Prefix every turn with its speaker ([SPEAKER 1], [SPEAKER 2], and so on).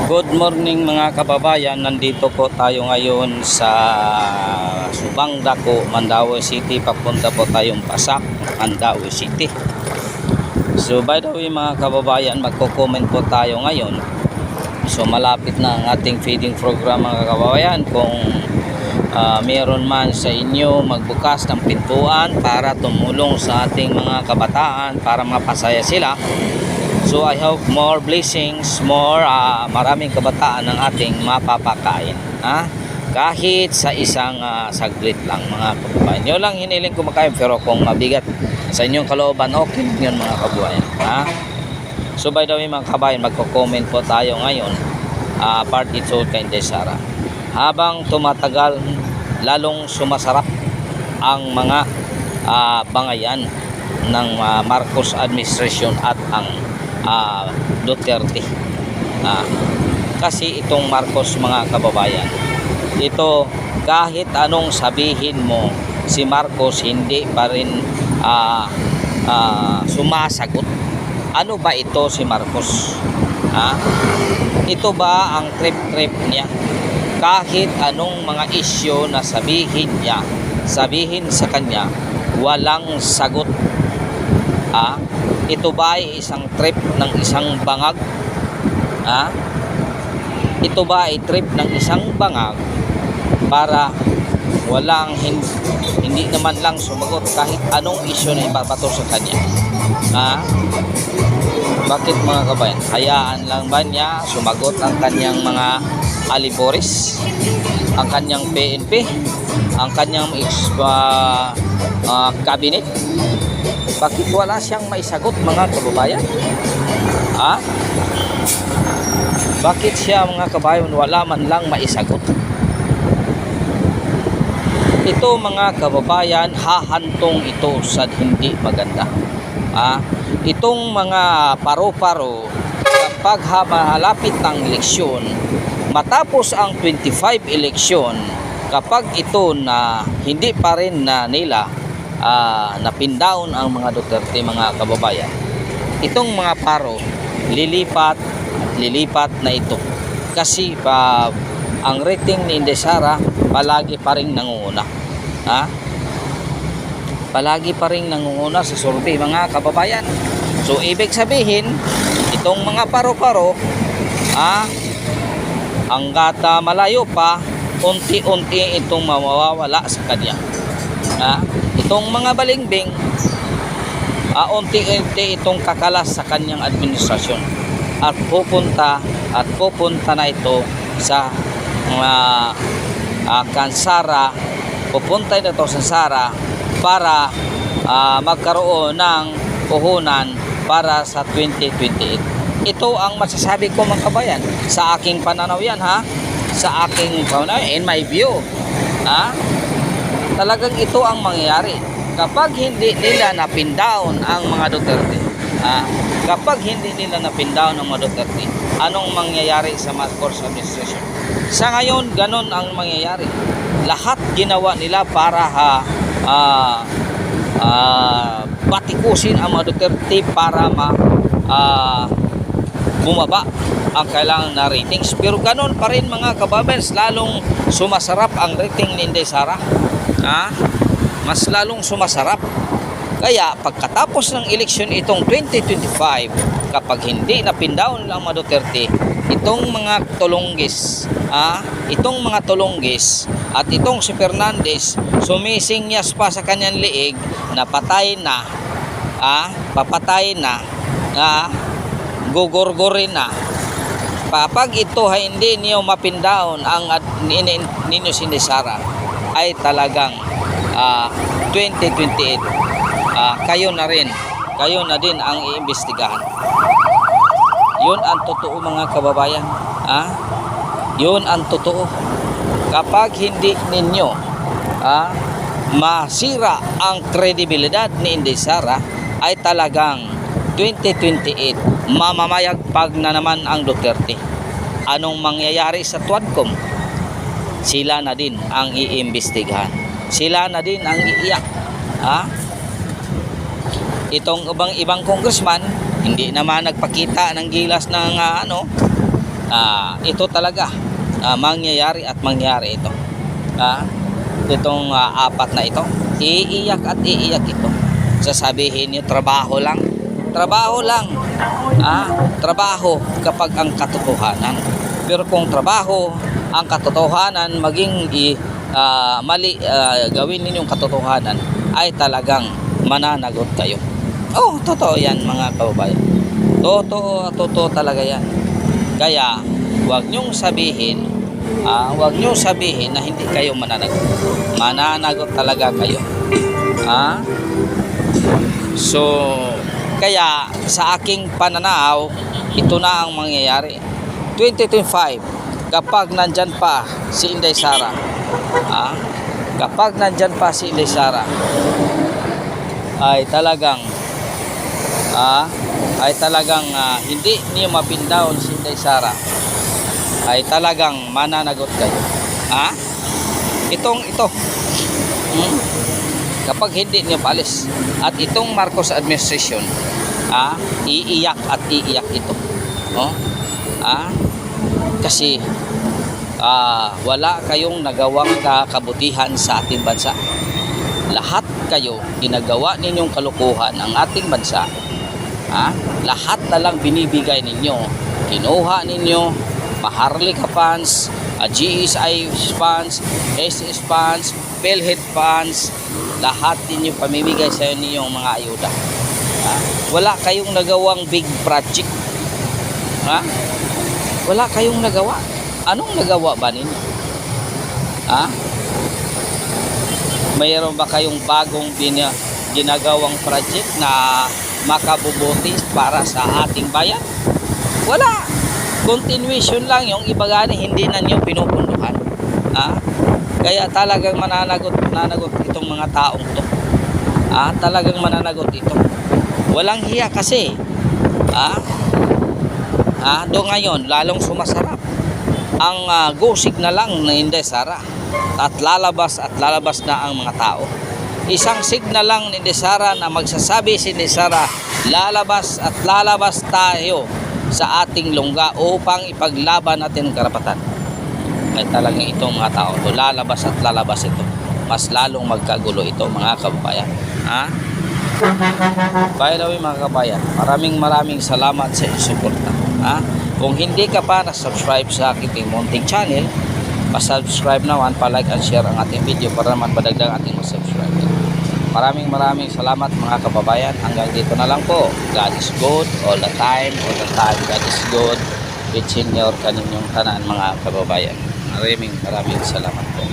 [SPEAKER 1] Good morning mga kababayan, nandito po tayo ngayon sa Subang Dako, Mandaue City. Papunta po tayong Pasak, Mandaue City. So by the way mga kababayan, magko-comment po tayo ngayon. So malapit na ang ating feeding program mga kababayan. Kung meron man sa inyo magbukas ng pintuan para tumulong sa ating mga kabataan para mapasaya sila. So I hope more blessings, maraming kabataan ang ating mapapakain. Kahit sa isang saglit lang mga kababayan. Yun lang hiniling ko makain, pero kung mabigat sa inyong kalooban, okay yun mga kababayan. So by the way mga kababayan, magko-comment po tayo ngayon. Part ito kay Inday Sara. Habang tumatagal, lalong sumasarap ang mga bangayan ng Marcos administration at ang Duterte. Kasi itong Marcos mga kababayan, ito kahit anong sabihin mo, si Marcos hindi pa rin sumasagot. Ano ba ito si Marcos? Ito ba ang trip niya? Kahit anong mga isyo na sabihin sa kanya, walang sagot. Ito ba ay isang trip ng isang bangag? Ito ba ay trip ng isang bangag para walang hindi naman lang sumagot kahit anong isyu na ibabato sa kanya? Bakit mga kabayan? Hayaan lang ba niya sumagot ang kanyang mga aliboris, ang kanyang PNP, ang kanyang cabinet? Bakit wala siyang maisagot mga kababayan? Bakit siya mga kababayan wala man lang maisagot? Ito mga kababayan, hahantong ito sa hindi maganda. Itong mga paro-paro, kapag malapit ng eleksyon, matapos ang 25 eleksyon, kapag ito na hindi pa rin na nila napindown ang mga Duterte mga kababayan, itong mga paro lilipat at lilipat na ito. Kasi ang rating ni Inday Sara palagi pa rin nangunguna. Palagi pa rin nangunguna sa survey mga kababayan. So ibig sabihin, itong mga paro-paro hanggat malayo pa, unti-unti itong mawawala sa kanya. Itong mga balingbing, unti-unti itong kakalas sa kanyang administrasyon at pupunta na ito sa Kansara. Pupunta na ito sa Sara para magkaroon ng puhunan para sa 2028. Ito ang masasabi ko mga kabayan, sa aking pananaw yan, sa aking pananaw, in my view. Talagang ito ang mangyayari kapag hindi nila napindown ang mga Duterte. Kapag hindi nila napindown ang mga Duterte, anong mangyayari sa Marcos administration? Sa ngayon, ganon ang mangyayari. Lahat ginawa nila para batikusin ang mga Duterte para bumaba ang kailangan na ratings. Pero ganon pa rin mga kababayan, lalong sumasarap ang rating ni Inday Sara. Mas lalong sumasarap. Kaya pagkatapos ng eleksyon itong 2025, kapag hindi napindown lang mga Duterte, itong mga tulunggis, at itong si Fernandez, sumisingnyas pa sa kanyang liig na patay na, papatay na, gugurgurin na. Kapag ito ay hindi niyo mapindown ang ninyo si Inday Sara, ay talagang 2028 kayo na din ang iimbestigahan. Yun ang totoo mga kababayan. Yun ang totoo. Kapag hindi ninyo masira ang kredibilidad ni Inday Sara, ay talagang 2028 mamamayagpag na naman ang Duterte. Anong mangyayari sa Tuadcom? Sila na din ang iimbestigahan. Sila na din ang iiyak. Itong ibang congressman, hindi naman nagpakita ng gilas ng ito talaga mangyayari at mangyari ito. Itong apat na ito, iiyak at iiyak ito. Sasabihin niyo trabaho lang. Trabaho lang. Trabaho kapag ang katotohanan. Pero kung trabaho ang katotohanan, maging mali, gawin ninyong katotohanan, ay talagang mananagot kayo. Oh, totoo yan mga kababayan. Totoo talaga yan. Kaya huwag nyong sabihin na hindi kayo mananagot. Mananagot talaga kayo. So kaya sa aking pananaw, ito na ang mangyayari 2025 kapag nandyan pa si Inday Sara. Kapag nandyan pa si Inday Sara, ay talagang hindi niyo mapindown si Inday Sara, ay talagang mananagot kayo. Ito kapag hindi niyo paalis, at itong Marcos administration, iiyak at iiyak ito. Kasi wala kayong nagawang kabutihan sa ating bansa. Lahat kayo ginagawa ninyong kalukuhan ang ating bansa. Lahat na lang binibigay ninyo. Kinuha ninyo Maharlika funds, GSI funds, SS funds, PhilHealth funds, lahat ninyo pamimigay sa inyong mga ayuda. Wala kayong nagawang big project. Wala kayong nagawa. Anong nagawa ba ninyo? Mayroon ba kayong bagong ginagawang project na makabubuti para sa ating bayan? Wala. Continuation lang yung iba gani, hindi na nyo pinupunduhan. Kaya talagang mananagot itong mga taong to. Talagang mananagot ito. Walang hiya kasi. Do ngayon lalong sumasarap ang gusig na lang na Inday Sara, at lalabas na ang mga tao. Isang signal lang ni Inday Sara na magsasabi si Inday Sara, lalabas at lalabas tayo sa ating lungga upang ipaglaban natin ang karapatan. Ay talagang itong mga tao to, lalabas at lalabas ito. Mas lalong magkagulo ito mga kababayan. By the way mga kababayan, maraming salamat sa inyong suporta. Kung hindi ka pa na-subscribe sa aking munting channel, pa-subscribe naman, pa-like and share ang ating video para naman padagdag ating mag-subscribe. Maraming salamat mga kababayan. Hanggang dito na lang po. God is good all the time. God is good with senior kaninyong tanan mga kababayan. Maraming salamat po.